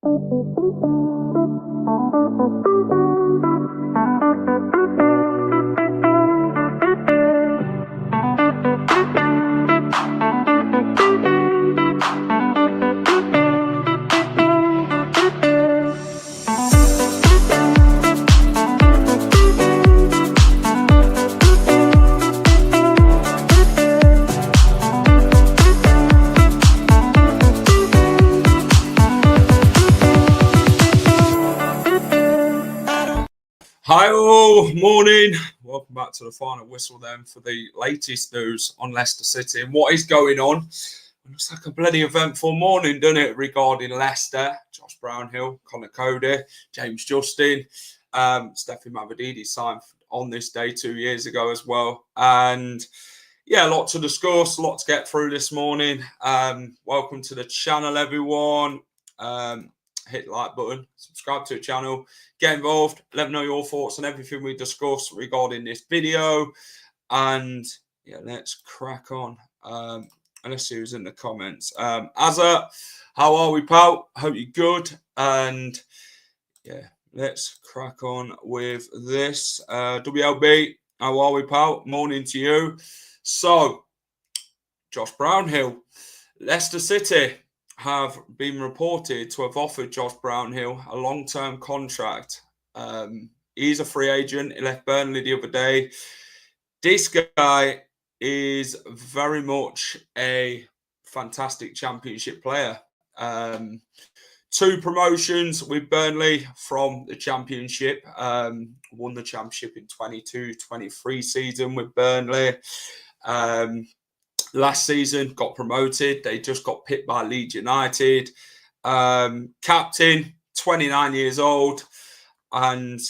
Hi all, morning. Welcome back to the final whistle then for the latest news on Leicester City and what is going on. It looks like a bloody eventful morning, doesn't it, regarding Leicester? Josh Brownhill, Conor Coady, James Justin, Stefan Mavididi signed on this day 2 years ago as well. And yeah, a lot to discuss, a lot to get through this morning. Welcome to the channel, everyone. Hit the like button, subscribe to the channel, get involved, let me know your thoughts on everything we discuss regarding this video. And yeah, let's crack on. And let's see who's in the comments. Azza, how are we, pal? Hope you're good. And yeah, let's crack on with this. WLB, how are we, pal? Morning to you. So, Josh Brownhill, Leicester City have been reported to have offered Josh Brownhill a long-term contract. He's a free agent. He left Burnley the other day. This guy is very much a fantastic championship player. 2 promotions with Burnley from the championship. Won the championship in 22-23 season with Burnley. Last season, got promoted. They just got pipped by Leeds United. Captain, 29 years old. And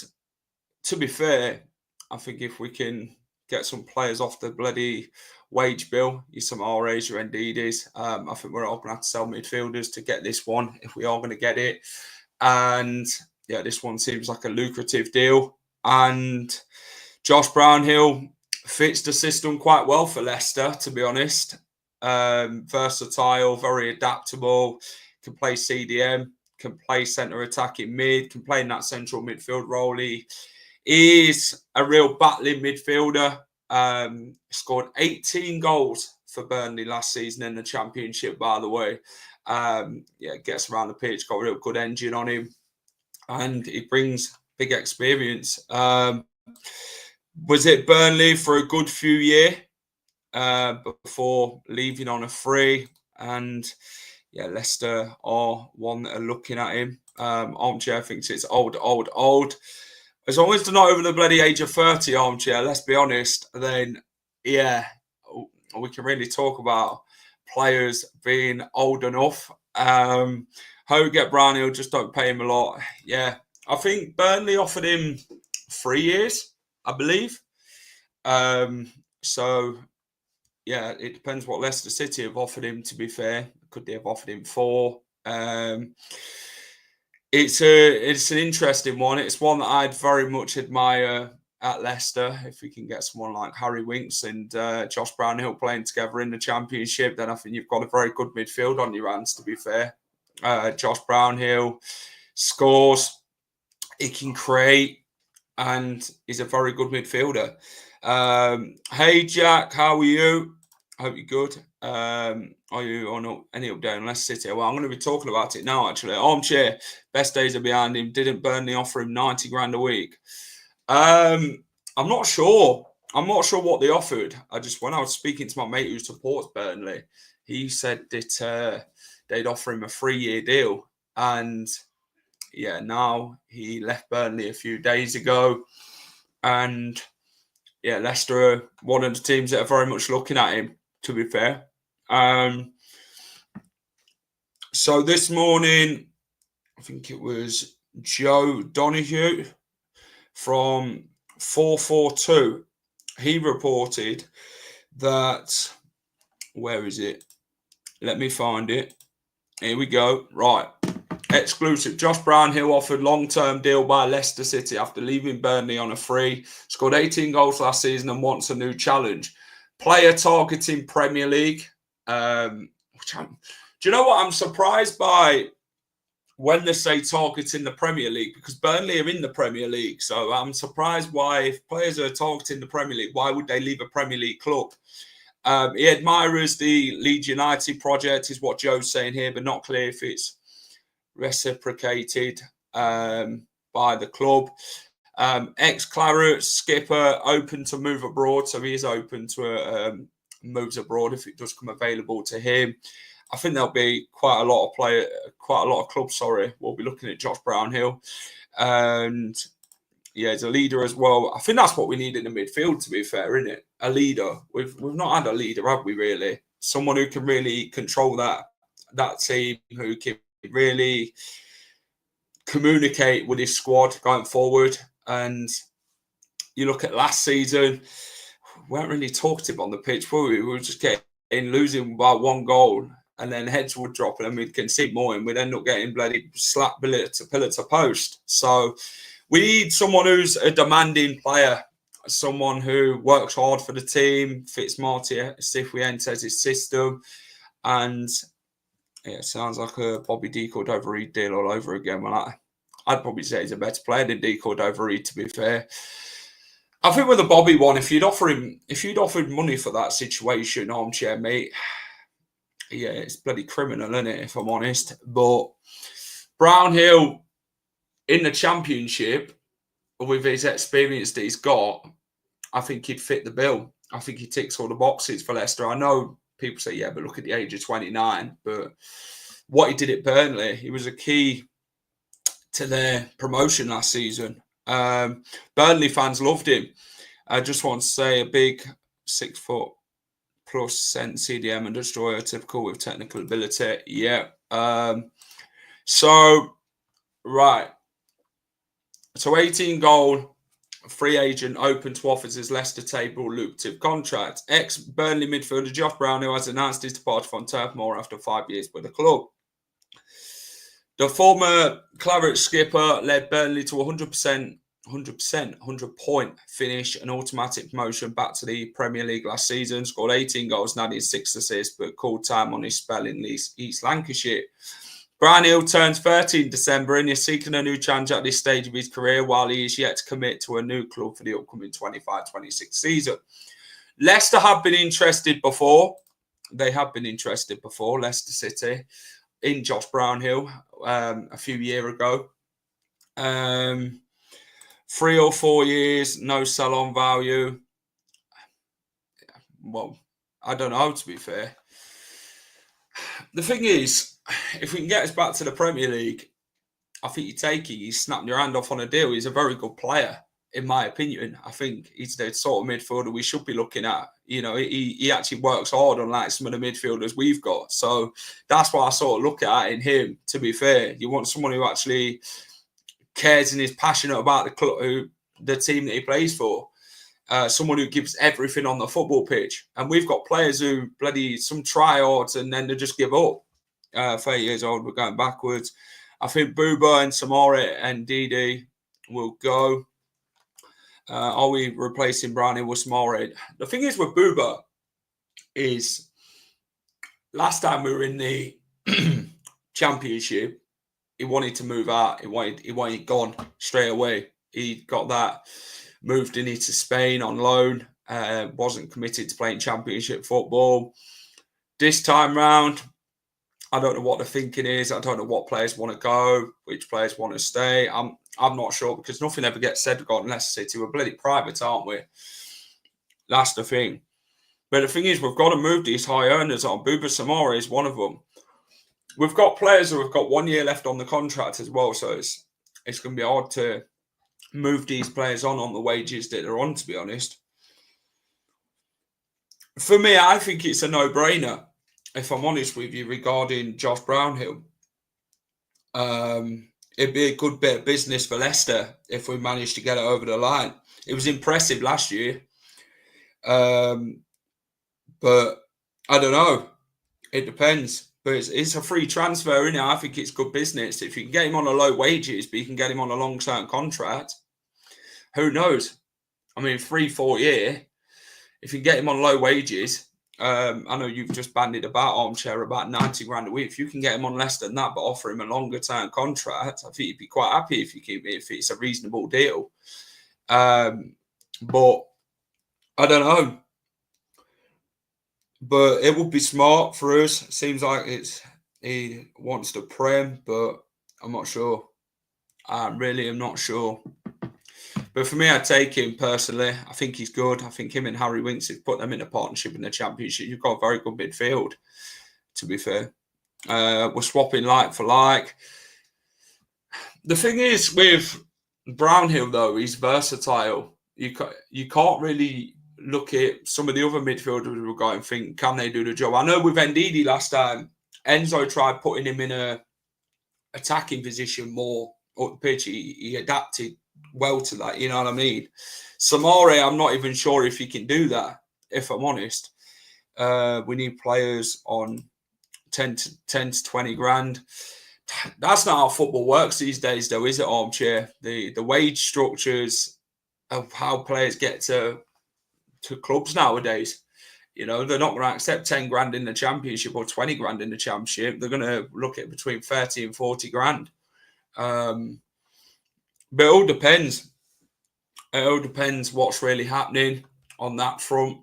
to be fair, I think if we can get some players off the bloody wage bill, some RAs, your NDDs, I think we're all going to have to sell midfielders to get this one if we are going to get it. And yeah, this one seems like a lucrative deal. And Josh Brownhill fits the system quite well for Leicester, to be honest. Versatile, very adaptable, can play CDM, can play centre attacking mid, can play in that central midfield role. He is a real battling midfielder. Scored 18 goals for Burnley last season in the championship, by the way. Yeah, gets around the pitch, got a real good engine on him, and he brings big experience. Was it Burnley for a good few years before leaving on a free? And yeah, Leicester are one that are looking at him. Armchair thinks it's old. As long as they're not over the bloody age of 30, Armchair, let's be honest, then yeah, we can really talk about players being old enough. Hope get Brownhill, just don't pay him a lot. Yeah, I think Burnley offered him 3 years. I believe. So, yeah, it depends what Leicester City have offered him, to be fair. Could they have offered him 4? It's an interesting one. It's one that I'd very much admire at Leicester. If we can get someone like Harry Winks and Josh Brownhill playing together in the championship, then I think you've got a very good midfield on your hands, to be fair. Josh Brownhill scores. He can create. And he's a very good midfielder. Hey, Jack, how are you? Hope you're good. Are you on any update on Leicester City? Well, I'm going to be talking about it now, actually. Armchair, best days are behind him. Didn't Burnley offer him 90 grand a week? I'm not sure. I'm not sure what they offered. When I was speaking to my mate who supports Burnley, he said that they'd offer him a 3-year deal. And yeah, now he left Burnley a few days ago. And yeah, Leicester are one of the teams that are very much looking at him, to be fair. So this morning, I think it was Joe Donahue from 442. He reported that, where is it? Let me find it. Here we go. Right. Exclusive. Josh Brownhill offered long-term deal by Leicester City after leaving Burnley on a free. Scored 18 goals last season and wants a new challenge. Player targeting Premier League. Do you know what? I'm surprised by when they say targeting the Premier League, because Burnley are in the Premier League. So I'm surprised why, if players are targeting the Premier League, why would they leave a Premier League club? He admires the Leeds United project, is what Joe's saying here, but not clear if it's reciprocated by the club. Ex-Claret skipper open to move abroad, so he is open to moves abroad if it does come available to him. I think there'll be quite a lot of clubs. We'll be looking at Josh Brownhill, and yeah, he's a leader as well. I think that's what we need in the midfield. To be fair, isn't it? A leader. We've not had a leader, have we? Really, someone who can really control that team, who can really communicate with his squad going forward. And you look at last season, we weren't really talkative on the pitch, were we? We were just losing by one goal, and then heads would drop, and we'd concede more, and we'd end up getting bloody slapped pillar to post. So we need someone who's a demanding player, someone who works hard for the team, fits Marty Cifuentes' system, and yeah, it sounds like a Bobby De Cordova-Reid deal all over again. Well, I'd probably say he's a better player than De Cordova-Reid, to be fair. I think with the Bobby one, if you'd offered money for that situation, armchair mate, yeah, it's bloody criminal, isn't it, if I'm honest? But Brownhill in the Championship, with his experience that he's got, I think he'd fit the bill. I think he ticks all the boxes for Leicester. I know people say, yeah, but look at the age of 29. But what he did at Burnley, he was a key to their promotion last season. Burnley fans loved him. I just want to say a big 6 foot plus cent CDM and destroyer, typical with technical ability. Yeah. So 18 goal, free agent, open to offers his Leicester table lucrative contract. Ex-Burnley midfielder Josh Brownhill has announced his departure from Turf Moor after 5 years with the club. The former Claret skipper led Burnley to 100-point finish, an automatic promotion back to the Premier League last season. Scored 18 goals and added 6 assists, but called time on his spell in East Lancashire. Brownhill turns 30 in December and is seeking a new challenge at this stage of his career, while he is yet to commit to a new club for the upcoming 25-26 season. Leicester have been interested before. They have been interested before, Leicester City, in Josh Brownhill a few years ago. 3 or 4 years, no sell-on value. Well, I don't know, to be fair. The thing is, if we can get us back to the Premier League, I think he's snapping your hand off on a deal. He's a very good player, in my opinion. I think he's the sort of midfielder we should be looking at. You know, he actually works hard, unlike some of the midfielders we've got. So that's why I sort of look at in him, to be fair. You want someone who actually cares and is passionate about the club, the team that he plays for. Someone who gives everything on the football pitch. And we've got players who some tryouts and then they just give up. 30 years old, we're going backwards. I think Booba and Samari and Didi will go. Are we replacing Brownhill with Samari? The thing is with Booba is last time we were in the Championship, he wanted to move out. He wanted gone straight away. He got that, moved in to Spain on loan, wasn't committed to playing Championship football. This time round, I don't know what the thinking is. I don't know what players want to go, which players want to stay. I'm not sure, because nothing ever gets said regarding Leicester City. We're bloody private, aren't we? That's the thing. But the thing is, we've got to move these high earners on. Bouba Samara is one of them. We've got players who have got 1 year left on the contract as well, so it's going to be hard to move these players on the wages that they're on, to be honest. For me, I think it's a no-brainer, if I'm honest with you, regarding Josh Brownhill. It'd be a good bit of business for Leicester if we managed to get it over the line. It was impressive last year. But I don't know. It depends. But it's a free transfer, isn't it? I think it's good business. If you can get him on a low wages, but you can get him on a long-term contract, who knows? I mean, 3-4 year, if you get him on low wages, I know you've just bandied about Armchair about 90 grand a week. If you can get him on less than that, but offer him a longer term contract, I think you'd be quite happy if you keep it, if it's a reasonable deal. But I don't know. But it would be smart for us. Seems like he wants to prem, but I'm not sure. I really am not sure. But for me, I'd take him personally. I think he's good. I think him and Harry Winks have put them in a partnership in the Championship. You've got a very good midfield, to be fair. We're swapping like for like. The thing is with Brownhill, though, he's versatile. You can't really look at some of the other midfielders we've got and think, can they do the job? I know with Ndidi last time, Enzo tried putting him in a attacking position more up the pitch. He adapted well to that, you know what I mean? Samare, I'm not even sure if he can do that, if I'm honest. We need players on 10 to 20 grand. That's not how football works these days, though, is it, Armchair? The wage structures of how players get to clubs nowadays. You know, they're not going to accept 10 grand in the Championship or 20 grand in the Championship. They're going to look at between 30 and 40 grand. But it all depends. It all depends what's really happening on that front.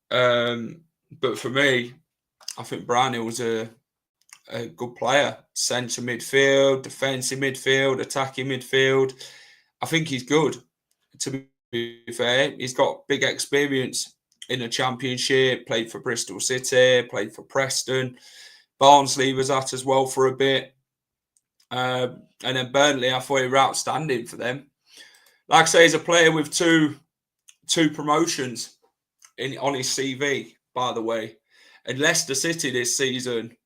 But for me, I think Brownhill was a good player. Centre midfield, defensive midfield, attacking midfield. I think he's good, to be fair. He's got big experience in the Championship, played for Bristol City, played for Preston. Barnsley was at as well for a bit. And then Burnley, I thought he was outstanding for them. Like I say, he's a player with two promotions on his CV, by the way. And Leicester City this season,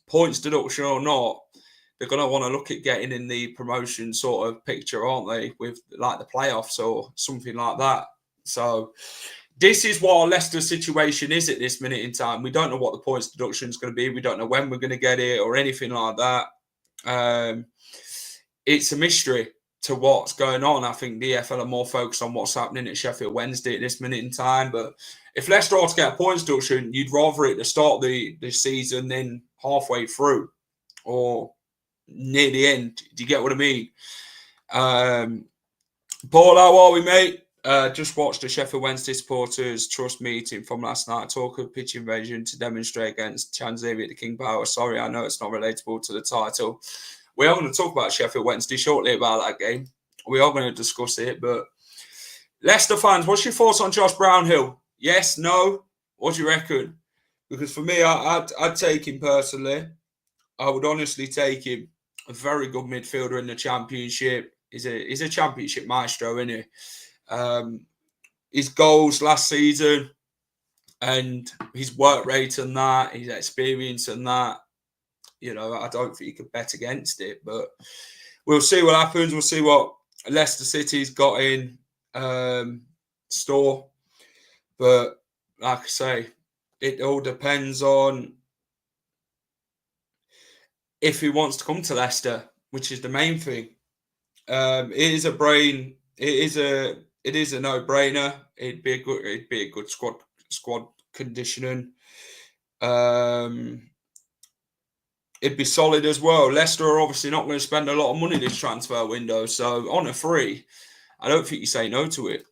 points deduction or not, they're going to want to look at getting in the promotion sort of picture, aren't they? With like the playoffs or something like that. So this is what our Leicester situation is at this minute in time. We don't know what the points deduction is going to be. We don't know when we're going to get it or anything like that. It's a mystery to what's going on. I think the EFL are more focused on what's happening at Sheffield Wednesday at this minute in time. But if Leicester are to get a points deduction, you'd rather it to start the season than halfway through or near the end. Do you get what I mean? Paul, how are we, mate? Just watched the Sheffield Wednesday supporters trust meeting from last night. Talk of pitch invasion to demonstrate against Xavier the King Power. Sorry, I know it's not relatable to the title. We are going to talk about Sheffield Wednesday shortly about that game. We are going to discuss it. But Leicester fans, what's your thoughts on Josh Brownhill? Yes, no? What do you reckon? Because for me, I'd take him personally. I would honestly take him. A very good midfielder in the Championship. He's a Championship maestro, isn't he? His goals last season and his work rate and that, his experience and that, you know, I don't think you could bet against it. But we'll see what happens. We'll see what Leicester City's got in store. But like I say, it all depends on if he wants to come to Leicester, which is the main thing. It is a no-brainer. It'd be a good squad conditioning. It'd be solid as well. Leicester are obviously not going to spend a lot of money this transfer window, so on a free, I don't think you say no to it.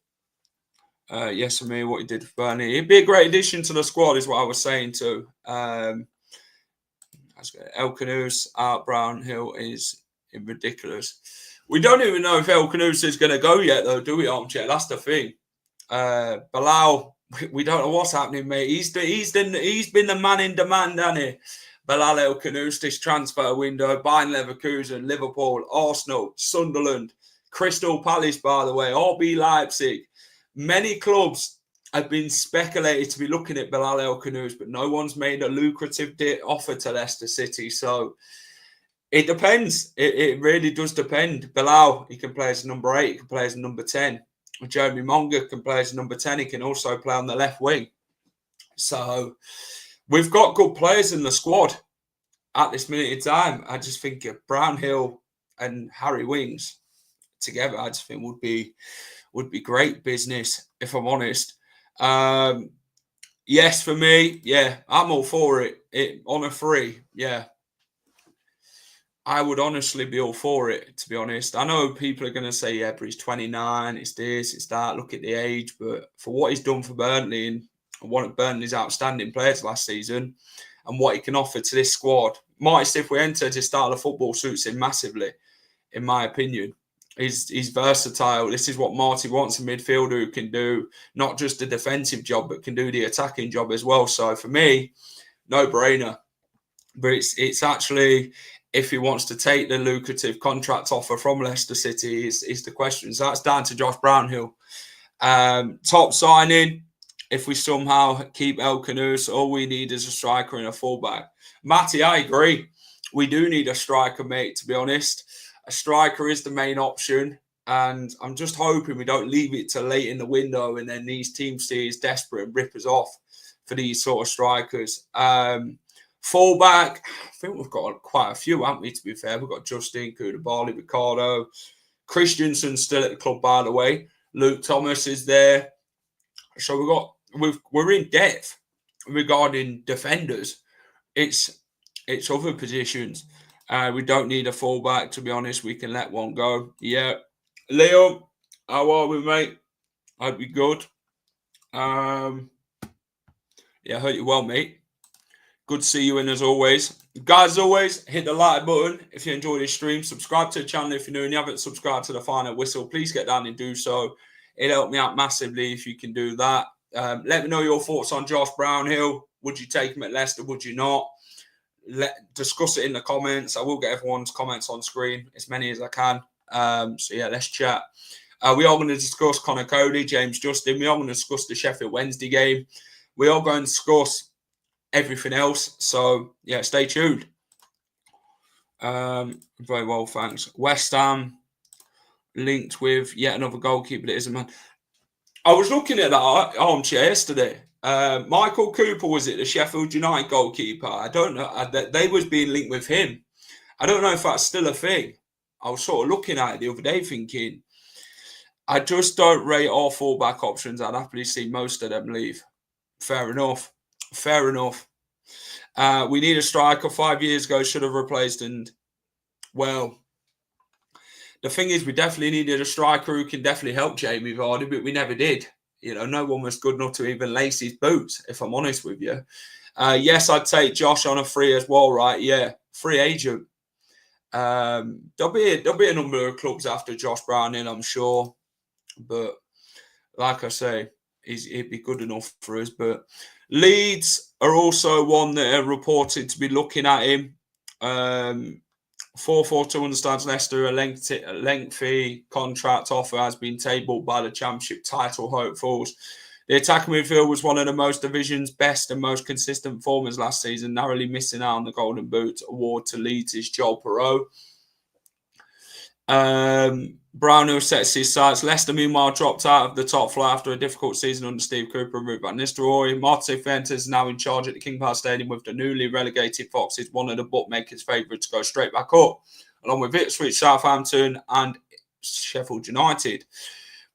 Yes, for me, what he did for Burnley, it'd be a great addition to the squad, is what I was saying too. El Canoes out Brownhill is ridiculous. We don't even know if El Canoes is going to go yet, though, do we, Armchair? That's the thing. Bilal, we don't know what's happening, mate. He's been the man in demand, hasn't he? Bilal El Canoes, this transfer window, Bayern Leverkusen, Liverpool, Arsenal, Sunderland, Crystal Palace, by the way, RB Leipzig. Many clubs have been speculated to be looking at Bilal El Canoes, but no one's made a lucrative offer to Leicester City. So it depends. It really does depend. Bilal, he can play as number 8, he can play as number 10. Jeremy Monga can play as number 10. He can also play on the left wing. So we've got good players in the squad at this minute in time. I just think Brownhill and Harry Winks together, I just think would be great business, if I'm honest. Yes, for me, yeah, I'm all for it. On a free, yeah. I would honestly be all for it, to be honest. I know people are going to say, yeah, but he's 29, it's this, it's that, look at the age. But for what he's done for Burnley and one of Burnley's outstanding players last season and what he can offer to this squad, Marty Cifuentes, his style of football suits him massively, in my opinion. He's versatile. This is what Marty wants, a midfielder who can do not just the defensive job, but can do the attacking job as well. So for me, no brainer. But it's actually if he wants to take the lucrative contract offer from Leicester City is the question. So that's down to Josh Brownhill. Top signing. If we somehow keep El Canus, all we need is a striker and a fullback. Matty, I agree. We do need a striker, mate, to be honest. A striker is the main option. And I'm just hoping we don't leave it till late in the window and then these teams see us desperate and rip us off for these sort of strikers. Fullback, I think we've got quite a few, haven't we, to be fair? We've got Justin, Koulibaly, Ricardo. Christensen's still at the club, by the way. Luke Thomas is there. So we're in depth regarding defenders. It's other positions. We don't need a fullback, to be honest. We can let one go. Yeah. Leo, how are we, mate? I'd be good. Yeah, I hope you're well, mate. Good to see you in as always. Guys, as always, hit the like button if you enjoyed this stream. Subscribe to the channel if you're new and you haven't subscribed to the Final Whistle. Please get down and do so. It'll help me out massively if you can do that. Let me know your thoughts on Josh Brownhill. Would you take him at Leicester? Would you not? Discuss it in the comments. I will get everyone's comments on screen, as many as I can. So, yeah, let's chat. We are going to discuss Conor Coady, James Justin. We are going to discuss the Sheffield Wednesday game. We are going to discuss everything else. So, yeah, stay tuned. Very well, thanks. West Ham linked with yet another goalkeeper that isn't man. I was looking at that armchair yesterday. Michael Cooper, was it the Sheffield United goalkeeper? I don't know. They was being linked with him. I don't know if that's still a thing. I was sort of looking at it the other day thinking, I just don't rate all fullback options. I'd happily see most of them leave. Fair enough. Fair enough. We need a striker. 5 years ago, should have replaced. And, well, the thing is, we definitely needed a striker who can definitely help Jamie Vardy, but we never did. You know, no one was good enough to even lace his boots, if I'm honest with you. Yes, I'd take Josh on a free as well, right? Yeah, free agent. There'll be a number of clubs after Josh Brownhill, I'm sure. But like I say, he'd be good enough for us. But Leeds are also one that are reported to be looking at him. 442 understands Leicester a lengthy contract offer has been tabled by the Championship title hopefuls. The attacking midfield was one of the most division's best and most consistent performers last season, narrowly missing out on the Golden Boot award to Leeds' Joel Perreault. Brownhill sets his sights. Leicester, meanwhile, dropped out of the top flight after a difficult season under Steve Cooper and Ruud van Nistelrooy. Marty Cifuentes is now in charge at the King Power Stadium with the newly relegated Foxes, one of the bookmakers' favourites to go straight back up, along with Ipswich, Southampton and Sheffield United.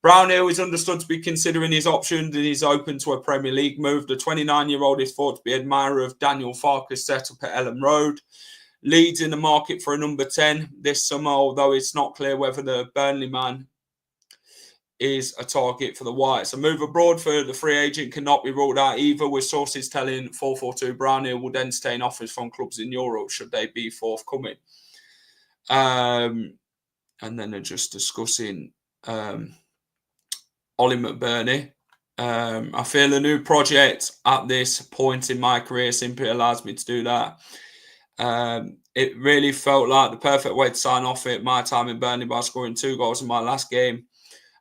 Brownhill is understood to be considering his options and he's open to a Premier League move. The 29-year-old is thought to be admirer of Daniel Farke's setup at Ellen Road. Leeds in the market for a number 10 this summer, although it's not clear whether the Burnley man is a target for the Whites. A move abroad for the free agent cannot be ruled out either, with sources telling 442 Brownhill would entertain offers from clubs in Europe should they be forthcoming. And then they're just discussing Ollie McBurney. I feel a new project at this point in my career simply allows me to do that. It really felt like the perfect way to sign off it. My time in Burnley by scoring 2 goals in my last game.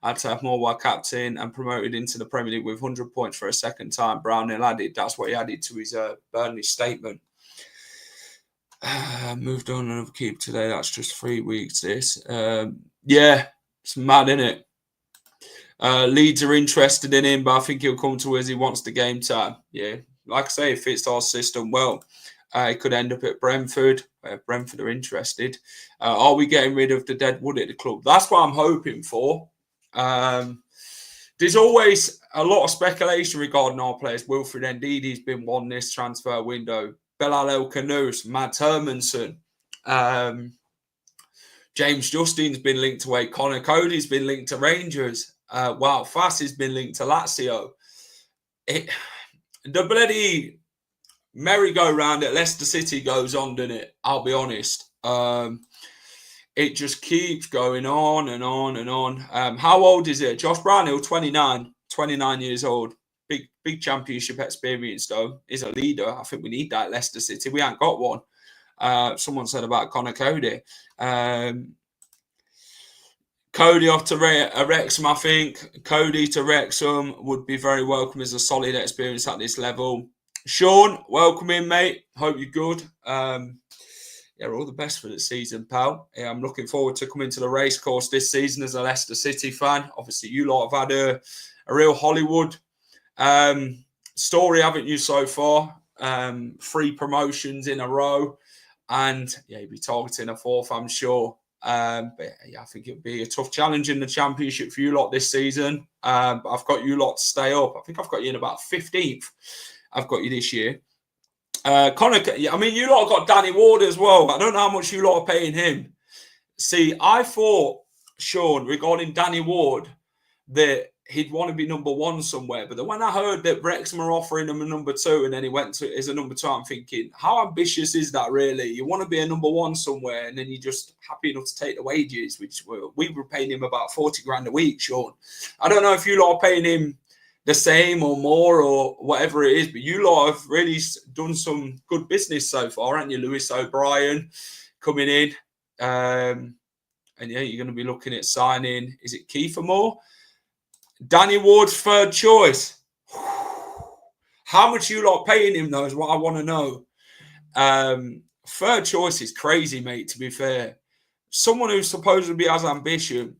I had to have more while captain and promoted into the Premier League with 100 points for a second time. Brownhill added. That's what he added to his Burnley statement. Moved on another keep today. That's just 3 weeks. This, yeah, it's mad, isn't it? Leeds are interested in him, but I think he'll come to us. He wants the game time. Yeah, like I say, it fits our system well. He could end up at Brentford. Brentford are interested. Are we getting rid of the dead wood at the club? That's what I'm hoping for. There's always a lot of speculation regarding our players. Wilfred Ndidi's been one this transfer window. Belal El Khanous, Mads Hermansen, James Justin's been linked away. Conor Coady's been linked to Rangers. Wout Faes has been linked to Lazio. The bloody merry-go-round at Leicester City goes on, doesn't it? I'll be honest. It just keeps going on and on and on. How old is it? Josh Brownhill, 29 years old. Big championship experience, though. He's a leader. I think we need that at Leicester City. We ain't got one. Someone said about Conor Coady. Coady off to Wrexham, I think. Coady to Wrexham would be very welcome as a solid experience at this level. Sean, welcome in, mate. Hope you're good. All the best for the season, pal. I'm looking forward to coming to the racecourse this season as a Leicester City fan. Obviously, you lot have had a real Hollywood story, haven't you, so far? 3 promotions in a row. And, you'll be targeting a 4th, I'm sure. I think it'll be a tough challenge in the Championship for you lot this season. But I've got you lot to stay up. I think I've got you in about 15th. I've got you this year. Conor, I mean, you lot got Danny Ward as well. I don't know how much you lot are paying him. See, I thought, Sean, regarding Danny Ward, that he'd want to be number 1 somewhere. But then when I heard that Wrexham are offering him a number 2 and then he went to as a number 2, I'm thinking, how ambitious is that really? You want to be a number 1 somewhere and then you're just happy enough to take the wages, which we were paying him about 40 grand a week, Sean. I don't know if you lot are paying him the same or more or whatever it is, but you lot have really done some good business so far, haven't you? Lewis O'Brien coming in. And you're going to be looking at signing, is it Kiefer Moore? Danny Ward's 3rd choice. How much you lot paying him, though, is what I want to know. 3rd choice is crazy, mate, to be fair. Someone who supposedly has ambition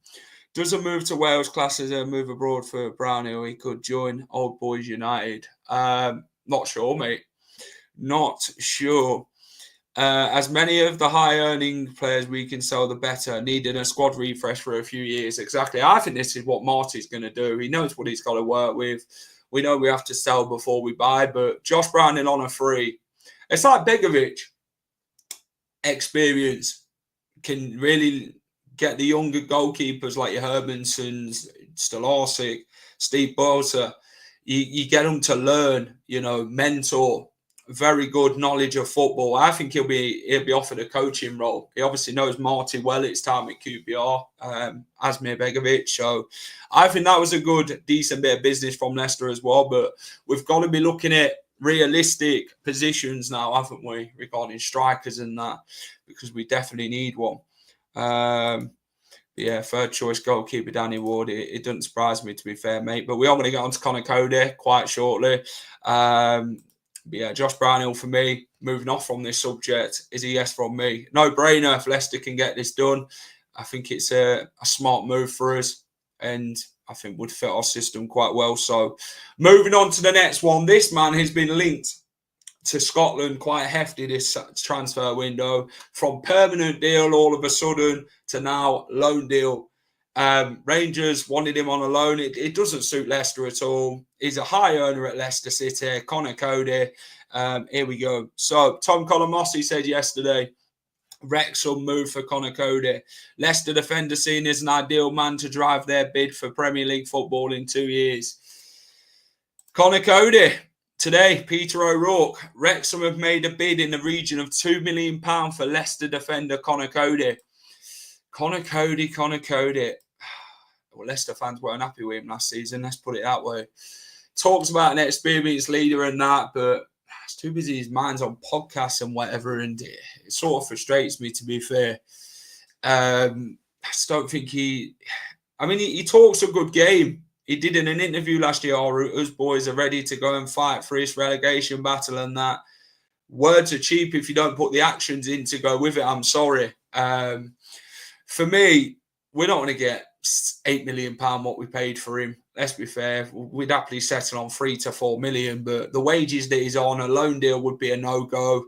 doesn't move to Wales classes and move abroad for Brownhill. He could join Old Boys United. Not sure, mate. Not sure. As many of the high-earning players we can sell, the better. Needed a squad refresh for a few years. Exactly. I think this is what Marty's going to do. He knows what he's got to work with. We know we have to sell before we buy, but Josh Brownhill on a free. It's like Begovic. Experience can really get the younger goalkeepers like your Hermansons, Stolarczyk, Steve Bosa. You get them to learn, mentor. Very good knowledge of football. I think he'll be offered a coaching role. He obviously knows Marty well. It's time at QPR, Asmir Begovic. So I think that was a good, decent bit of business from Leicester as well. But we've got to be looking at realistic positions now, haven't we, regarding strikers and that, because we definitely need one. 3rd choice goalkeeper Danny Ward. It doesn't surprise me, to be fair, mate. But we are going to get on to Conor Coady quite shortly. Josh Brownhill for me. Moving off from this subject is a yes from me. No brainer if Leicester can get this done. I think it's a smart move for us, and I think would fit our system quite well. So, moving on to the next one. This man has been linked to Scotland quite hefty this transfer window, from permanent deal all of a sudden to now loan deal. Rangers wanted him on a loan. It doesn't suit Leicester at all. He's a high earner at Leicester City. Conor Coady. Here we go. So Tom Colomosi said yesterday, Wrexham move for Conor Coady. Leicester defender seen as an ideal man to drive their bid for Premier League football in 2 years. Conor Coady. Today, Peter O'Rourke. Wrexham have made a bid in the region of £2 million for Leicester defender Conor Coady. Conor Coady. Well, Leicester fans weren't happy with him last season. Let's put it that way. Talks about an experienced leader and that, but he's too busy. His mind's on podcasts and whatever, and it sort of frustrates me, to be fair. I just don't think he talks a good game. He did in an interview last year, us boys are ready to go and fight for his relegation battle and that. Words are cheap if you don't put the actions in to go with it. I'm sorry. For me, we're not going to get £8 million what we paid for him. Let's be fair. We'd happily settle on 3 to 4 million, but the wages that he's on, a loan deal would be a no-go.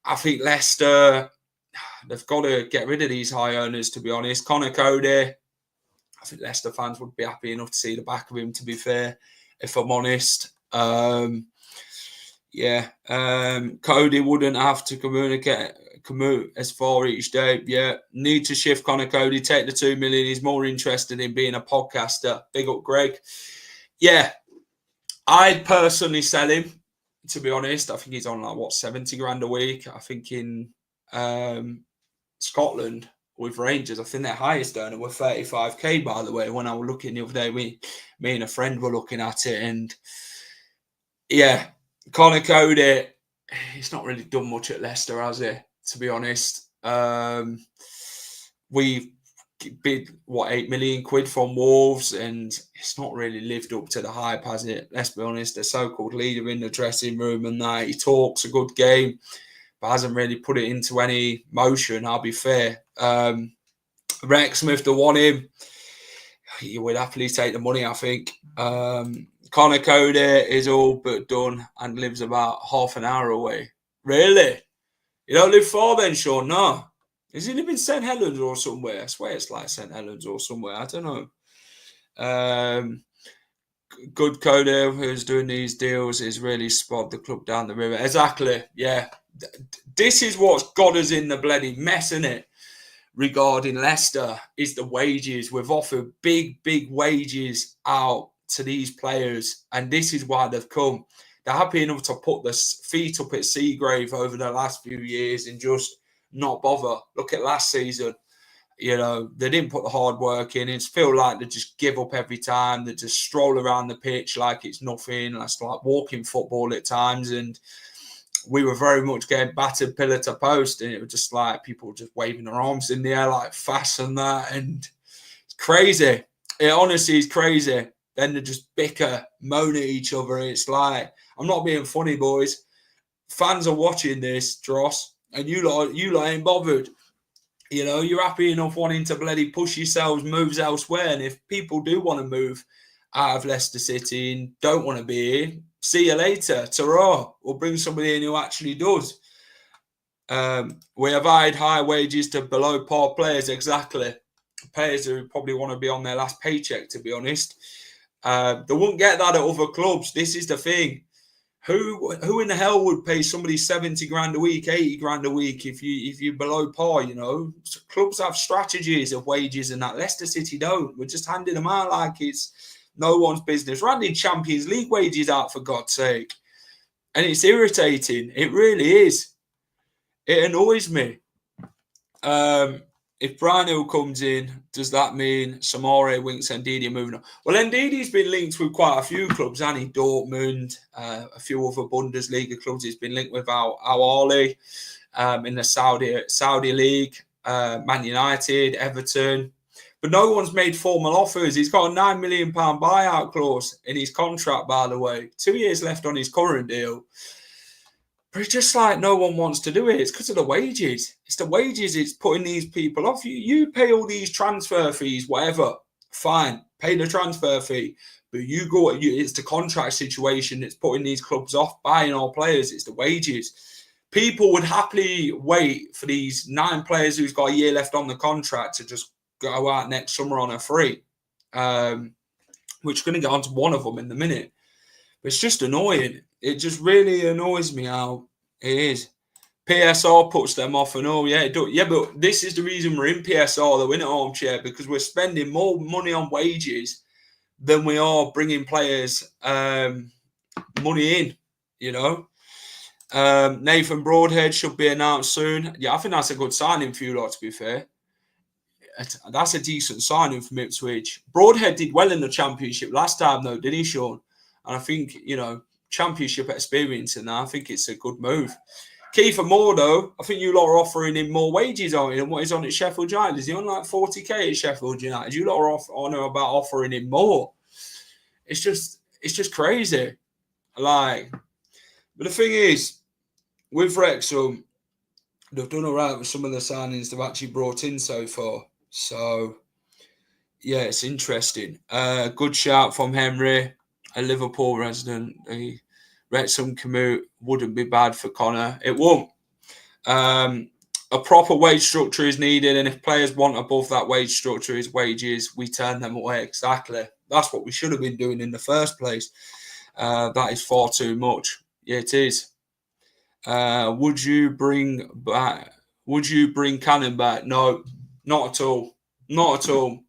I think Leicester, they've got to get rid of these high earners, to be honest. Conor Coady, I think Leicester fans would be happy enough to see the back of him, to be fair, if I'm honest. Coady wouldn't have to commute as far each day. Yeah, need to shift Conor Coady, take the 2 million. He's more interested in being a podcaster. Big up, Greg. Yeah, I'd personally sell him, to be honest. I think he's on 70 grand a week. I think in Scotland with Rangers, I think their highest earner were 35k, by the way. When I was looking the other day, me and a friend were looking at it, and yeah, Conor Coady, he's not really done much at Leicester, has he? To be honest, we bid 8 million quid from Wolves, and it's not really lived up to the hype, has it? Let's be honest. The so-called leader in the dressing room, and that he talks a good game, but hasn't really put it into any motion. I'll be fair. Wrexham, if they want him, you would happily take the money, I think. Conor Coady is all but done and lives about half an hour away. Really? You don't live far then, Sean? No. Is he living in St Helens or somewhere? I swear it's like St Helens or somewhere. I don't know. Good Coady, who's doing these deals, is really spot the club down the river. Exactly. Yeah. This is what's got us in the bloody mess, isn't it? Regarding Leicester, is the wages. We've offered big wages out to these players, and this is why they've come. They're happy enough to put their feet up at Seagrave over the last few years and just not bother. Look at last season. You know, they didn't put the hard work in. It's feel like they just give up every time. They just stroll around the pitch like it's nothing. That's like walking football at times. And we were very much getting battered pillar to post. And it was just like people just waving their arms in the air like fast and that. And it's crazy. It honestly is crazy. Then they just bicker, moan at each other. It's like, I'm not being funny, boys. Fans are watching this, Dross, and you lot ain't bothered. You know, you're happy enough wanting to bloody push yourselves moves elsewhere. And if people do want to move out of Leicester City and don't want to be here, see you later. Ta-ra. We'll bring somebody in who actually does. We have eyed high wages to below par players, exactly. Players who probably want to be on their last paycheck, to be honest. They won't get that at other clubs. This is the thing. Who in the hell would pay somebody 70 grand a week, 80 grand a week if you're below par, you know? So clubs have strategies of wages and that. Leicester City don't. We're just handing them out like it's no one's business. We're handing Champions League wages out, for God's sake. And it's irritating. It really is. It annoys me. If Brownhill comes in, does that mean Samare, Winks, and Ndidi are moving on? Well, Ndidi's been linked with quite a few clubs, hasn't he? Dortmund, a few other Bundesliga clubs. He's been linked with Al Ahly in the Saudi League, Man United, Everton. But no one's made formal offers. He's got a £9 million buyout clause in his contract, by the way. 2 years left on his current deal. But it's just like no one wants to do it. It's because of the wages. It's the wages. It's putting these people off. You pay all these transfer fees, whatever. Fine. Pay the transfer fee. But it's the contract situation that's putting these clubs off buying our players. It's the wages. People would happily wait for these 9 players who's got a year left on the contract to just go out next summer on a free. Which we're going to get onto one of them in a minute. But it's just annoying. It just really annoys me how it is. PSR puts them off and but this is the reason we're in PSR, though, in an armchair, because we're spending more money on wages than we are bringing players money in, you know. Nathan Broadhead should be announced soon. Yeah, I think that's a good signing for you lot, to be fair. That's a decent signing from Ipswich. Broadhead did well in the Championship last time, though, didn't he, Sean? And I think, you know, Championship experience in that, I think it's a good move. Kiefer Moore, though, I think you lot are offering him more wages, aren't you, than what he's on at Sheffield United? Is he on like 40k at Sheffield United? You lot are about offering him more. It's just crazy. But the thing is, with Wrexham, they've done all right with some of the signings they've actually brought in so far. So, yeah, it's interesting. Good shout from Henry, a Liverpool resident. The Wrexham commute wouldn't be bad for Conor. It won't. a proper wage structure is needed, and if players want above that wage structure, his wages, we turn them away. Exactly. That's what we should have been doing in the first place. That is far too much. Yeah, it is. Would you bring Cannon back? No, not at all. Not at all.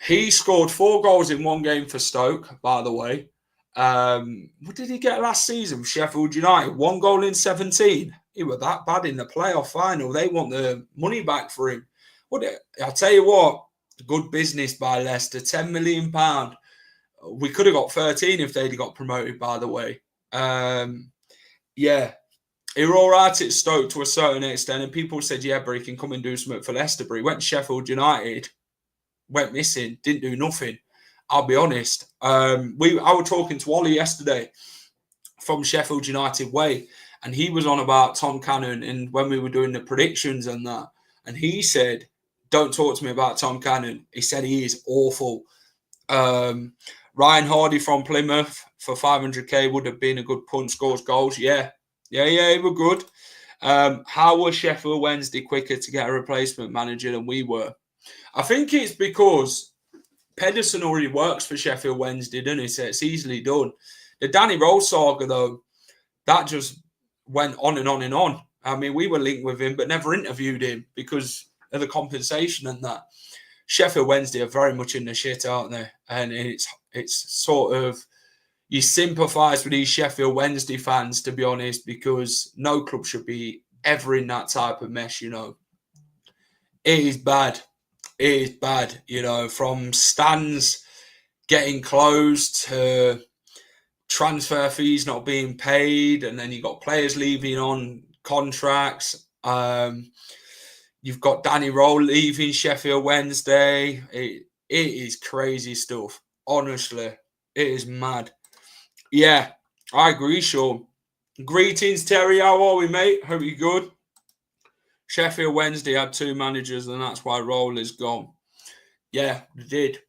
He scored 4 goals in one game for Stoke, by the way. What did he get last season? Sheffield United, 1 goal in 17. He was that bad in the playoff final. They want the money back for him. I'll tell you what, good business by Leicester. £10 million. We could have got 13 if they'd got promoted, by the way. Yeah, he were all right at Stoke to a certain extent, and people said, yeah, but he can come and do something for Leicester. But he went to Sheffield United, went missing, didn't do nothing. I'll be honest. I was talking to Ollie yesterday from Sheffield United Way, and he was on about Tom Cannon, and when we were doing the predictions and that, and he said, don't talk to me about Tom Cannon. He said he is awful. Ryan Hardy from Plymouth for 500k would have been a good punt, scores goals. Yeah, he were good. How was Sheffield Wednesday quicker to get a replacement manager than we were? I think it's because Pedersen already works for Sheffield Wednesday, doesn't he? So it's easily done. The Danny Rose saga, though, that just went on and on and on. I mean, we were linked with him, but never interviewed him because of the compensation and that. Sheffield Wednesday are very much in the shit, aren't they? And it's sort of, you sympathise with these Sheffield Wednesday fans, to be honest, because no club should be ever in that type of mess, you know. It is bad. It is bad, you know, from stands getting closed to transfer fees not being paid, and then you've got players leaving on contracts. You've got Danny Rowe leaving Sheffield Wednesday. It is crazy stuff. Honestly, it is mad. Yeah, I agree, Sean. Greetings, Terry. How are we, mate? Hope you're good. Sheffield Wednesday had 2 managers, and that's why Roll is gone. Yeah, they did.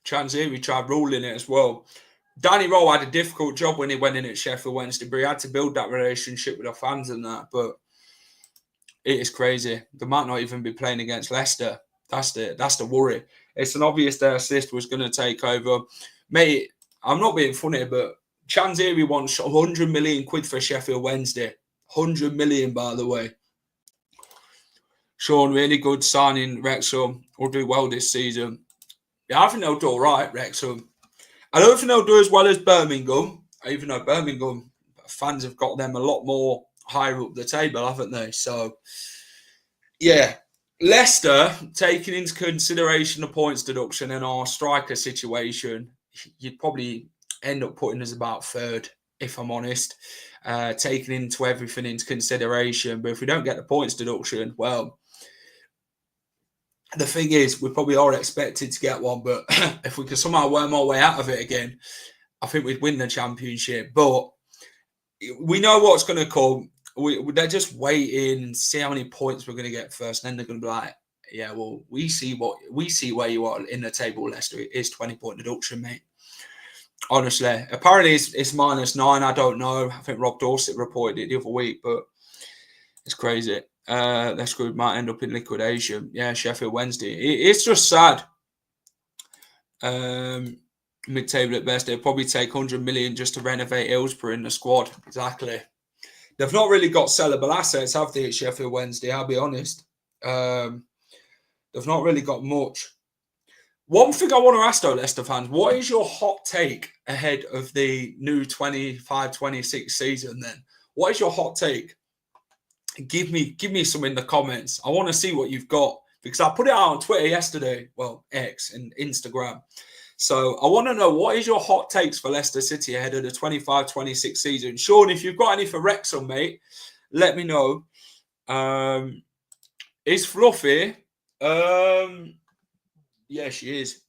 Chanziri tried ruling it as well. Danny Rowe had a difficult job when he went in at Sheffield Wednesday, but he had to build that relationship with the fans and that. But it is crazy. They might not even be playing against Leicester. That's the worry. It's an obvious their assist was going to take over. Mate, I'm not being funny, but Chanziri wants 100 million quid for Sheffield Wednesday. 100 million, by the way. Sean, really good signing. Wrexham will do well this season. Yeah, I think they'll do all right, Wrexham. I don't think they'll do as well as Birmingham, even though Birmingham fans have got them a lot more higher up the table, haven't they? So, yeah. Leicester, taking into consideration the points deduction and our striker situation, you'd probably end up putting us about 3rd, if I'm honest, taking into everything into consideration. But if we don't get the points deduction, well, the thing is, we probably are expected to get one, but if we could somehow worm our way out of it again, I think we'd win the championship. But we know what's going to come. They're just waiting, see how many points we're going to get first, and then they're going to be like, yeah, well, we see where you are in the table, Leicester. It is 20-point deduction, mate. Honestly, apparently it's -9. I don't know. I think Rob Dorset reported it the other week, but it's crazy. Leicester Group might end up in liquidation. Yeah, Sheffield Wednesday. It's just sad. Mid-table at best. They'll probably take 100 million just to renovate Hillsborough in the squad. Exactly. They've not really got sellable assets, have they, at Sheffield Wednesday? I'll be honest. They've not really got much. One thing I want to ask, though, Leicester fans, what is your hot take ahead of the new 25-26 season then? What is your hot take? Give me some in the comments. I want to see what you've got, because I put it out on Twitter yesterday, well, X and Instagram. So I want to know, what is your hot takes for Leicester City ahead of the 25-26 season? Sean, if you've got any for Wrexham, mate, let me know. Is Fluffy? Yeah, she is.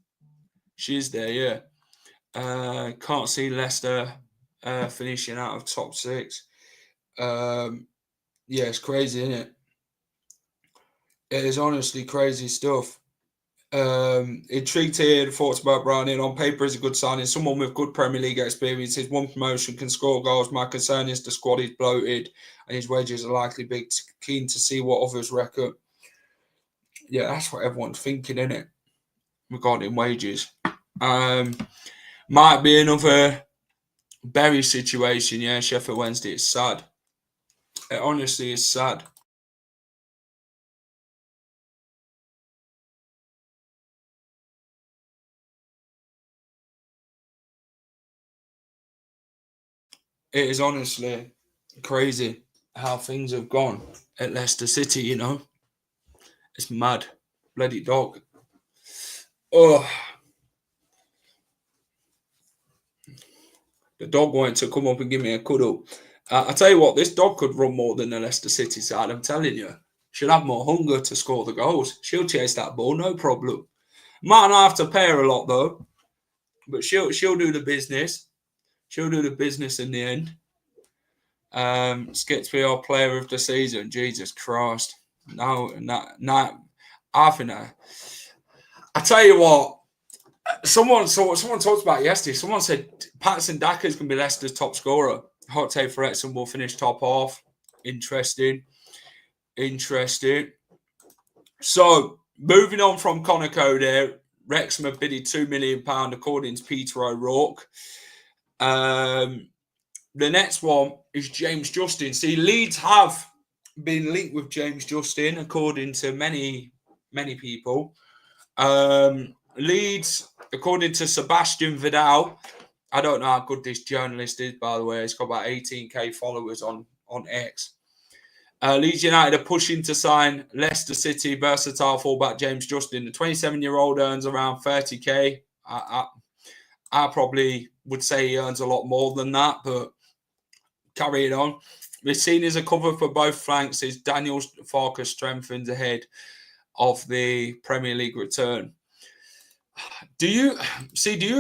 She is there, yeah. Can't see Leicester finishing out of top 6. Yeah, it's crazy, isn't it? It is honestly crazy stuff. Intrigued to hear the thoughts about Brownhill. On paper, is a good signing. Someone with good Premier League experience. His one promotion can score goals. My concern is the squad is bloated and his wages are likely big. Keen to see what others reckon. Yeah, that's what everyone's thinking, isn't it? Regarding wages. Might be another Berry situation. Yeah, Sheffield Wednesday. It's sad. It honestly is sad. It is honestly crazy how things have gone at Leicester City, you know. It's mad. Bloody dog. Oh, the dog wanted to come up and give me a cuddle. I tell you what, this dog could run more than the Leicester City side, I'm telling you. She'll have more hunger to score the goals. She'll chase that ball, no problem. Might not have to pay her a lot, though. But she'll do the business. She'll do the business in the end. Skip to be our player of the season. Jesus Christ. No, I think I tell you what, someone talked about it yesterday. Someone said Patson Daka is going to be Leicester's top scorer. Hot take for Wrexham will finish top half. Interesting. So, moving on from Conor Coady, Wrexham have bidded £2 million according to Peter O'Rourke. The next one is James Justin. See, Leeds have been linked with James Justin, according to many people. Leeds, according to Sebastian Vidal, I don't know how good this journalist is, by the way. He's got about 18k followers on X. Leeds United are pushing to sign Leicester City versatile fullback James Justin. The 27-year-old earns around 30k. I probably would say he earns a lot more than that, but carry it on. We're seen as a cover for both flanks as Daniel Farker strengthens ahead of the Premier League return. Do you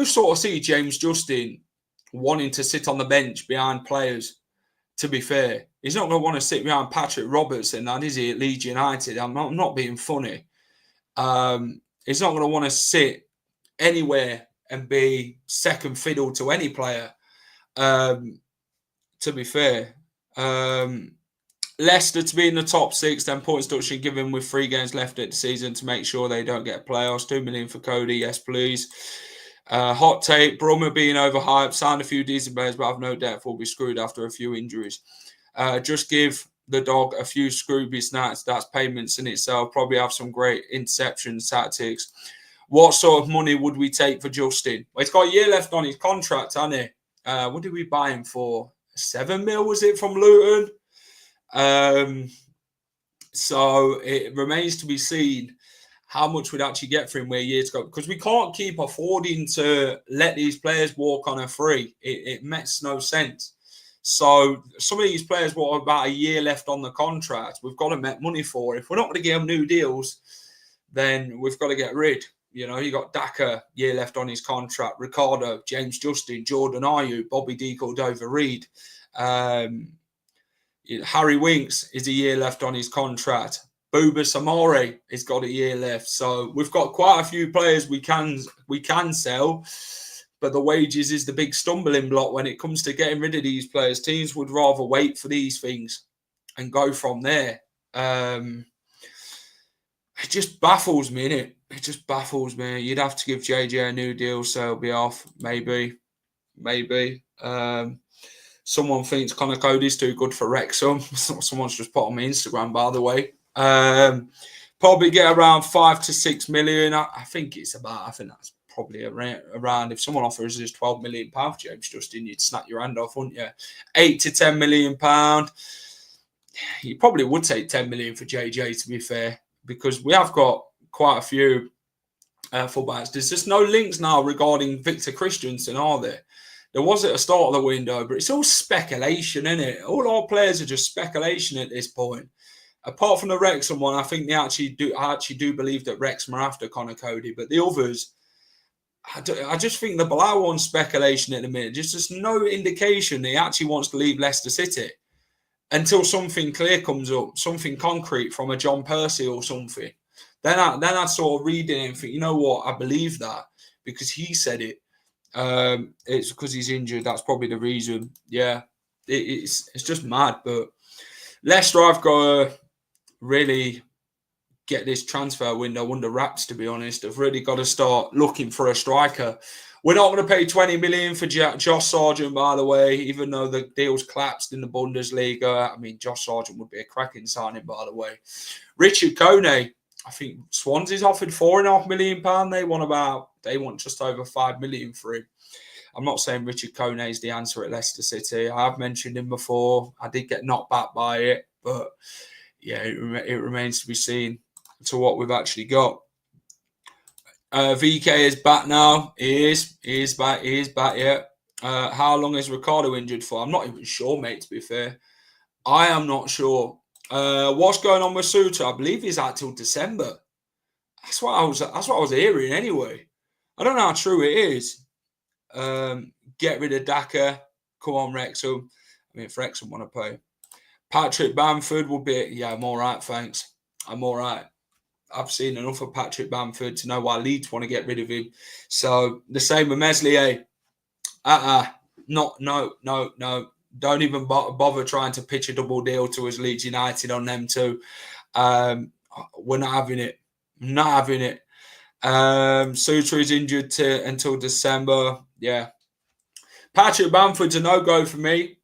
sort of see James Justin wanting to sit on the bench behind players? To be fair, he's not going to want to sit behind Patrick Robertson, that is he, at Leeds United. I'm not being funny. He's not going to want to sit anywhere and be second fiddle to any player. To be fair, Leicester to be in the top 6, then points deduction given with 3 games left at the season to make sure they don't get playoffs. 2 million for Coady, yes please. Hot take, Brummer being overhyped, signed a few decent players, but I've no doubt will be screwed after a few injuries. Just give the dog a few Scrooby snacks, that's payments in itself. Probably have some great interception tactics. What sort of money would we take for Justin? Well, he's got a year left on his contract, hasn't he? What did we buy him for? 7 mil, was it, from Luton? So it remains to be seen how much we'd actually get for him where years ago, because we can't keep affording to let these players walk on a free. It makes no sense. So some of these players will have about a year left on the contract. We've got to make money for. If we're not going to give them new deals, then we've got to get rid. You know, you got Daka, year left on his contract. Ricardo, James Justin, Jordan Ayew, Bobby D. Cordova-Reid. Harry Winks is a year left on his contract. Bouba Samori has got a year left. So we've got quite a few players we can sell, but the wages is the big stumbling block when it comes to getting rid of these players. Teams would rather wait for these things and go from there. It just baffles me, innit? It just baffles me. You'd have to give JJ a new deal, so he'll be off. Maybe. Someone thinks Conor Coady's too good for Wrexham. Someone's just put on my Instagram, by the way. Probably get around 5 to 6 million. I think that's probably around. If someone offers us £12 million for James Justin, you'd snap your hand off, wouldn't you? 8 to 10 million pound. You probably would take 10 million for JJ, to be fair, because we have got quite a few fullbacks. There's just no links now regarding Victor Christensen, are there? There was at the start of the window, but it's all speculation, isn't it? All our players are just speculation at this point. Apart from the Wrexham one, I think I actually do believe that Wrexham are after Conor Coady, but the others, I just think the Bilal one's speculation at the minute. There's just no indication that he actually wants to leave Leicester City until something clear comes up, something concrete from a John Percy or something. Then I sort of read it and think, you know what, I believe that because he said it. It's because he's injured. That's probably the reason. Yeah, it's just mad. But Leicester, I've got to really get this transfer window under wraps, to be honest. I've really got to start looking for a striker. We're not going to pay 20 million for Josh Sargent, by the way, even though the deal's collapsed in the Bundesliga. I mean, Josh Sargent would be a cracking signing, by the way. Richard Coady, I think Swansea's offered £4.5 million. They want just over 5 million for him. I'm not saying Richard Coady is the answer at Leicester City. I have mentioned him before. I did get knocked back by it, but yeah, it remains to be seen to what we've actually got. VK is back now. He is back. Yeah. How long is Ricardo injured for? I'm not even sure, mate. To be fair, I am not sure. What's going on with Suter? I believe he's out till December. That's what I was hearing anyway. I don't know how true it is. Get rid of Daka. Come on, Wrexham. I mean, if Wrexham want to pay. Patrick Bamford will be. Yeah, I'm all right. Thanks. I'm all right. I've seen enough of Patrick Bamford to know why Leeds want to get rid of him. So the same with Meslier. No. Don't even bother trying to pitch a double deal to us Leeds United on them two. We're not having it. Not having it. Suter is injured until December. Yeah. Patrick Bamford's a no-go for me.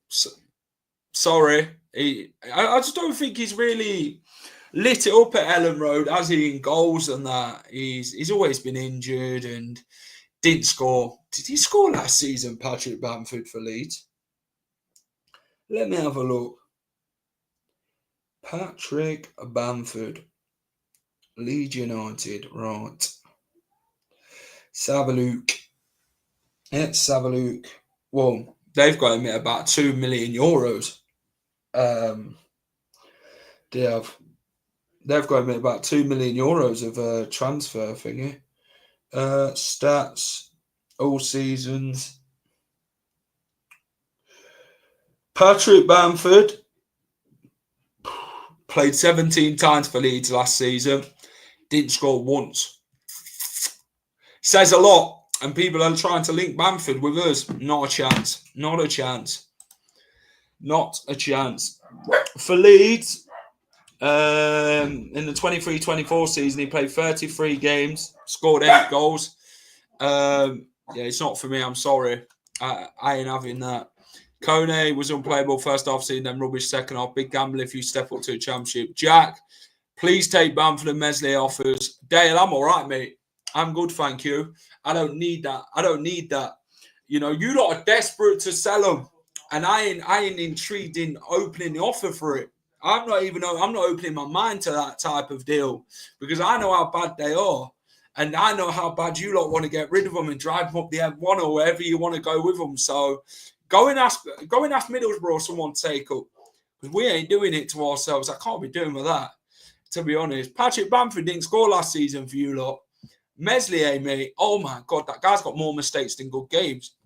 Sorry. I just don't think he's really lit it up at Ellen Road, has he, in goals and that. He's always been injured and didn't score. Did he score last season, Patrick Bamford, for Leeds? Let me have a look. Patrick Bamford, Leeds United, right. Let's have a look. Well, they've got him at about €2 million. They've got him at about €2 million of transfer thingy. Stats, all seasons. Patrick Bamford played 17 times for Leeds last season. Didn't score once. Says a lot. And people are trying to link Bamford with us. Not a chance. Not a chance. For Leeds, in the 23-24 season, he played 33 games, scored 8 goals. Yeah, it's not for me. I'm sorry. I ain't having that. Kone was unplayable first half season, then rubbish second half. Big gamble if you step up to a championship. Jack, please take Bamford and Meslier offers. Dale, I'm all right, mate. I'm good, thank you. I don't need that. You know, you lot are desperate to sell them, and I ain't intrigued in opening the offer for it. I'm not opening my mind to that type of deal because I know how bad they are. And I know how bad you lot want to get rid of them and drive them up the M1 or wherever you want to go with them. So go and ask Middlesbrough someone to take up. Because we ain't doing it to ourselves. I can't be doing with that, to be honest. Patrick Bamford didn't score last season for you lot. Meslier, mate. Oh, my God. That guy's got more mistakes than good games.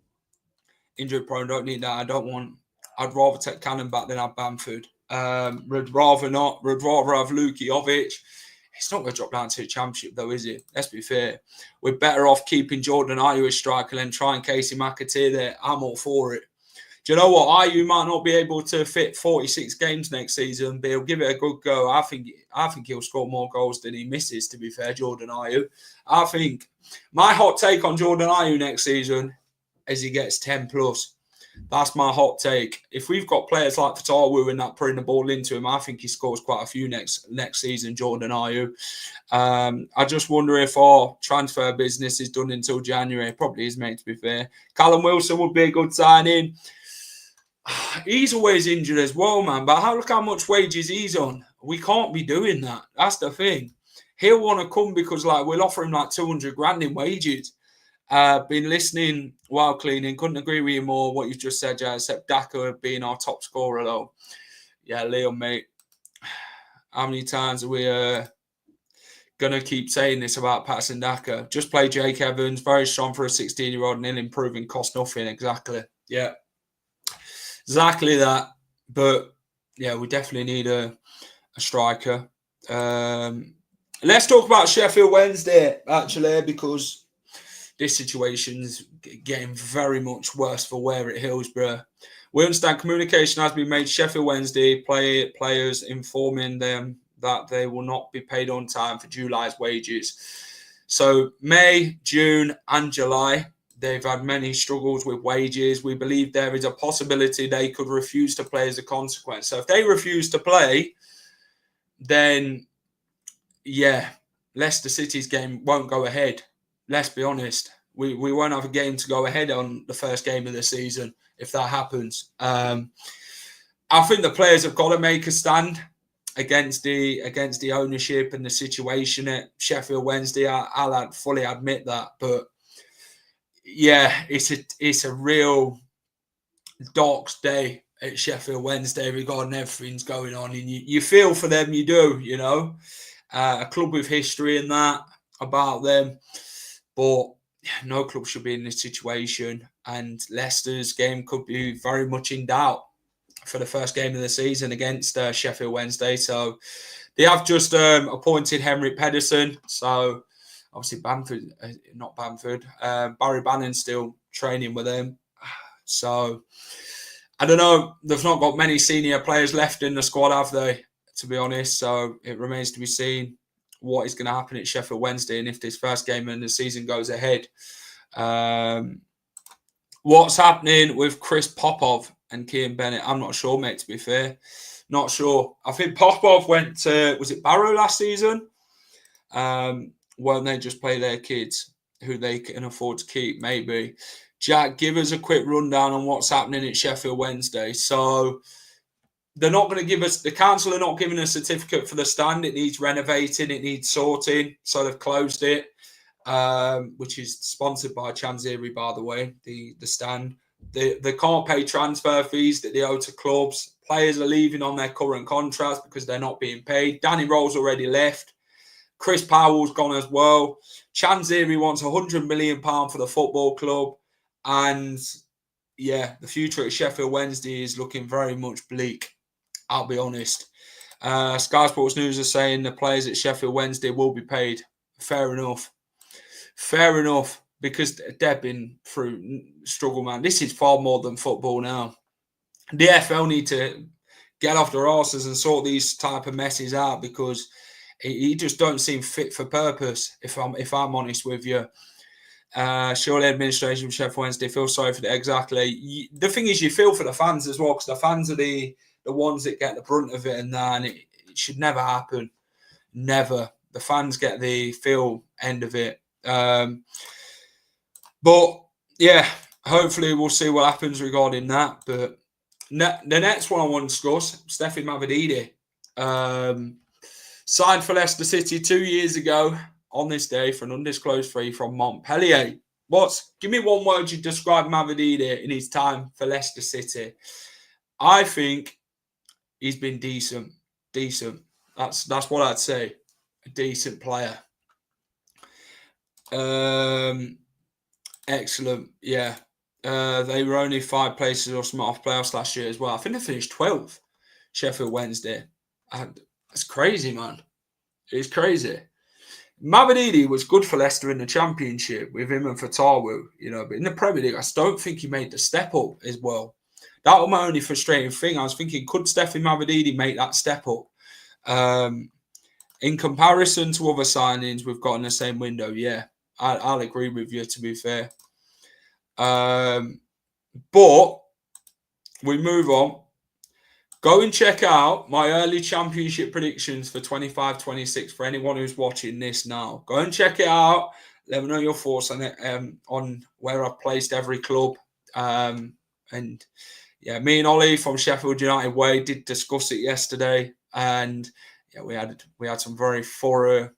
Injury prone. Don't need that. I'd rather take Cannon back than have Bamford. Would rather not. Would rather have Lukijovic. It's not going to drop down to a championship, though, is it? Let's be fair. We're better off keeping Jordan Ayew as striker than trying Casey McAteer there. I'm all for it. Do you know what? Ayew might not be able to fit 46 games next season, but he'll give it a good go. I think he'll score more goals than he misses, to be fair, Jordan Ayew. I think my hot take on Jordan Ayew next season is he gets 10 plus. That's my hot take. If we've got players like Fatawu and that putting the ball into him, I think he scores quite a few next season, Jordan Ayew. I just wonder if our transfer business is done until January. Probably is, mate, to be fair. Callum Wilson would be a good signing. He's always injured as well, man. But look how much wages he's on. We can't be doing that. That's the thing. He'll want to come because we'll offer him 200 grand in wages. Been listening while cleaning. Couldn't agree with you more what you've just said, Jay, except Daka being our top scorer, though. Yeah, Liam, mate. How many times are we going to keep saying this about Patson Daka? Just play Jake Evans. Very strong for a 16-year-old and he'll improve and cost nothing. Exactly. Yeah. Exactly that. But, yeah, we definitely need a striker. Let's talk about Sheffield Wednesday, actually, because this situation's getting very much worse for wear at Hillsborough. We understand communication has been made. Sheffield Wednesday players informing them that they will not be paid on time for July's wages. So May, June and July, they've had many struggles with wages. We believe there is a possibility they could refuse to play as a consequence. So if they refuse to play, then, yeah, Leicester City's game won't go ahead. Let's be honest. We won't have a game to go ahead on the first game of the season if that happens. I think the players have got to make a stand against the ownership and the situation at Sheffield Wednesday. I'll fully admit that, but yeah, it's a real dark day at Sheffield Wednesday regarding everything's going on, and you feel for them. You do, you know, a club with history and that about them, but no club should be in this situation. And Leicester's game could be very much in doubt for the first game of the season against Sheffield Wednesday. So they have just appointed Henrik Pedersen. So obviously Barry Bannon's still training with them. So I don't know. They've not got many senior players left in the squad, have they? To be honest. So it remains to be seen what is going to happen at Sheffield Wednesday and if this first game in the season goes ahead. What's happening with Chris Popov and Kean Bennett? I'm not sure, mate, to be fair. Not sure. I think Popov went to, was it Barrow last season? When they just play their kids who they can afford to keep, maybe. Jack, give us a quick rundown on what's happening at Sheffield Wednesday. So they're not going to give us, the council are not giving a certificate for the stand. It needs renovating, it needs sorting. So they've closed it, which is sponsored by Chanziri, by the way, the stand. They can't pay transfer fees that they owe to clubs. Players are leaving on their current contracts because they're not being paid. Danny Roll's already left. Chris Powell's gone as well. Chanziri wants £100 million for the football club. And yeah, the future at Sheffield Wednesday is looking very much bleak, I'll be honest. Sky Sports News are saying the players at Sheffield Wednesday will be paid. Fair enough. Fair enough, because they've been through struggle, man. This is far more than football now. The FL need to get off their arses and sort these type of messes out, because he just don't seem fit for purpose, if I'm honest with you. Surely administration of Sheffield Wednesday feel sorry for that. Exactly. The thing is, you feel for the fans as well, because the fans are the ones that get the brunt of it, and it should never happen. Never. The fans get the feel end of it. But yeah, hopefully we'll see what happens regarding that. But the next one I want to discuss, Stefan Mavididi, signed for Leicester City 2 years ago on this day for an undisclosed fee from Montpellier. Give me one word you describe Mavididi in his time for Leicester City. I think he's been decent. That's what I'd say. A decent player. Excellent. Yeah. They were only 5 places or something off playoffs last year as well. I think they finished 12th, Sheffield Wednesday. That's crazy, man. It's crazy. Mavididi was good for Leicester in the Championship with him and Fatawu, you know, but in the Premier League, I don't think he made the step up as well. That was my only frustrating thing. I was thinking, could Stefan Mavididi make that step up? In comparison to other signings we've got in the same window, yeah, I'll agree with you, to be fair. But we move on. Go and check out my early Championship predictions for 25-26 for anyone who's watching this now. Go and check it out. Let me know your thoughts on it, on where I've placed every club. And yeah, me and Ollie from Sheffield United Way did discuss it yesterday. And yeah, we had some very thorough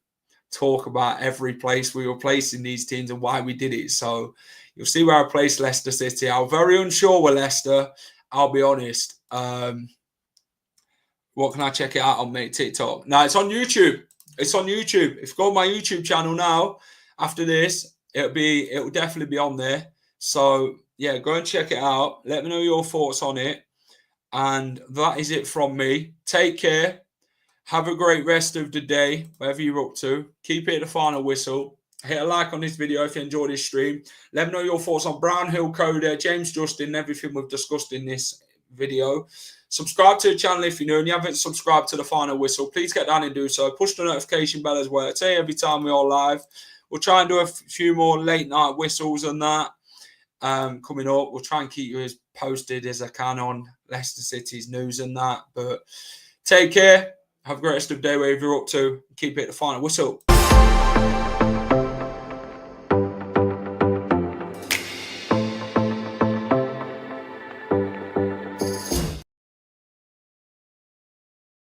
talk about every place we were placing these teams and why we did it. So you'll see where I placed Leicester City. I was very unsure with Leicester, I'll be honest. What can I check it out on, mate? TikTok. No, it's on YouTube. It's on YouTube. If you go on my YouTube channel now, after this, it'll definitely be on there. So yeah, go and check it out. Let me know your thoughts on it. And that is it from me. Take care. Have a great rest of the day, wherever you're up to. Keep it at the final whistle. Hit a like on this video if you enjoyed this stream. Let me know your thoughts on Brownhill, Coady, James Justin, and everything we've discussed in this video. Subscribe to the channel if you're new and you haven't subscribed to the final whistle. Please get down and do so. Push the notification bell as well. I tell you every time we are live. We'll try and do a few more late night whistles and that coming up. We'll try and keep you as posted as I can on Leicester City's news and that. But take care. Have a great rest of the day wherever you're up to. Keep it at the final whistle.